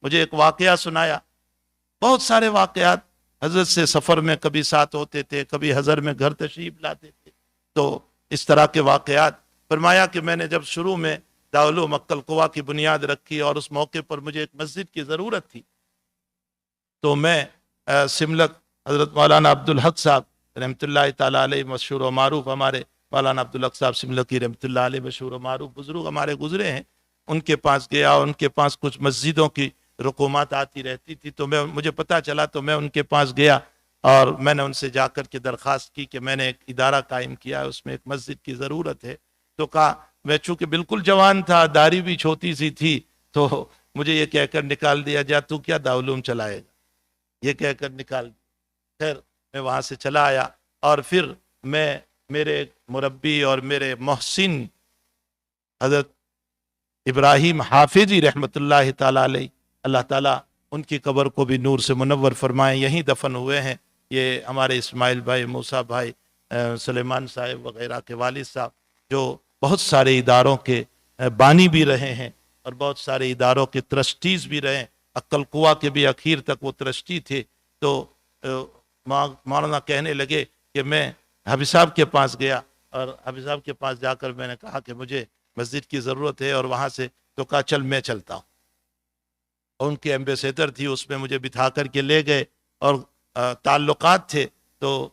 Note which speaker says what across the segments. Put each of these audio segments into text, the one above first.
Speaker 1: مجھے ایک واقعہ سنایا، بہت سارے واقعات حضرت سے سفر میں کبھی ساتھ ہوتے تھے، کبھی حضر میں گھر تشریف لاتے تھے، تو اس طرح کے واقعات. فرمایا کہ میں نے جب شروع میں دارالعلوم مکہ القوا کی بنیاد رکھی اور اس موقع پر مجھے ایک مسجد کی ضرورت تھی، تو میں سملک حضرت مولانا عبدالحق صاحب رحمۃ اللہ تعالیٰ علیہ، مشہور و معروف ہمارے مولانا عبدالحق صاحب سملکی رحمۃ اللہ علیہ، مشہور و معروف بزرگ ہمارے گزرے ہیں، ان کے پاس گیا. ان کے پاس کچھ مسجدوں کی رقومات آتی رہتی تھی، تو مجھے پتہ چلا، تو میں ان کے پاس گیا اور میں نے ان سے جا کر کے درخواست کی کہ میں نے ایک ادارہ قائم کیا ہے، اس میں ایک مسجد کی ضرورت ہے. تو کہا، میں چونکہ بالکل جوان تھا، داڑھی بھی چھوٹی سی تھی، تو مجھے یہ کہہ کر نکال دیا، جا تو کیا دارالعلوم چلائے گا، یہ کہہ کر نکال دیا. خیر میں وہاں سے چلا آیا، اور پھر میں میرے مربی اور میرے محسن حضرت ابراہیم حافظی رحمۃ اللہ تعالیٰ علیہ، اللہ تعالیٰ ان کی قبر کو بھی نور سے منور فرمائیں، یہیں دفن ہوئے ہیں. یہ ہمارے اسماعیل بھائی، موسیٰ بھائی، سلیمان صاحب وغیرہ کے والد صاحب، جو بہت سارے اداروں کے بانی بھی رہے ہیں اور بہت سارے اداروں کے ٹرسٹیز بھی رہے. عقل قوا کے بھی اخیر تک وہ ٹرسٹی تھے. تو مولانا کہنے لگے کہ میں حافظ صاحب کے پاس گیا، اور حافظ صاحب کے پاس جا کر میں نے کہا کہ مجھے مسجد کی ضرورت ہے، اور وہاں سے تو کہا چل میں چلتا ہوں. اور ان کے ایمبیسیڈر تھی، اس میں مجھے بٹھا کر کے لے گئے، اور تعلقات تھے. تو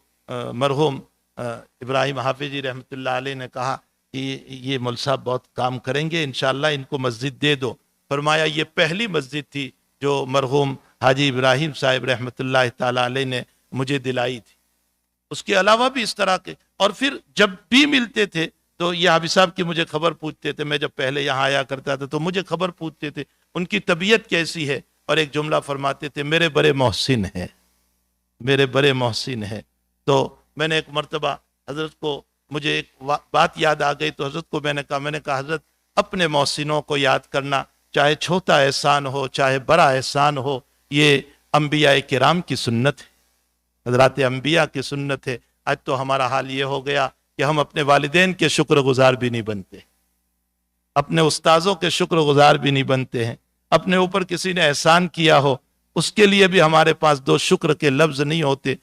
Speaker 1: مرحوم ابراہیم حافظی رحمۃ اللہ علیہ نے کہا کہ یہ مول صاحب بہت کام کریں گے، انشاءاللہ ان کو مسجد دے دو. فرمایا یہ پہلی مسجد تھی جو مرحوم حاجی ابراہیم صاحب رحمۃ اللہ تعالیٰ علیہ نے مجھے دلائی تھی. اس کے علاوہ بھی اس طرح کے، اور پھر جب بھی ملتے تھے تو یہ حافظ صاحب کی مجھے خبر پوچھتے تھے. میں جب پہلے یہاں آیا کرتا تھا تو مجھے خبر پوچھتے تھے ان کی طبیعت کیسی ہے، اور ایک جملہ فرماتے تھے، میرے بڑے محسن ہیں، میرے بڑے محسن ہیں. تو میں نے ایک مرتبہ حضرت کو، مجھے ایک بات یاد آ گئی، تو حضرت کو میں نے کہا حضرت اپنے محسنوں کو یاد کرنا، چاہے چھوٹا احسان ہو چاہے بڑا احسان ہو، یہ انبیاء کرام کی سنت ہے، حضرات انبیاء کی سنت ہے. آج تو ہمارا حال یہ ہو گیا کہ ہم اپنے والدین کے شکر گزار بھی نہیں بنتے، اپنے استاذوں کے شکر گزار بھی نہیں بنتے ہیں. اپنے اوپر کسی نے احسان کیا ہو، اس کے لیے بھی ہمارے پاس دو شکر کے لفظ نہیں ہوتے.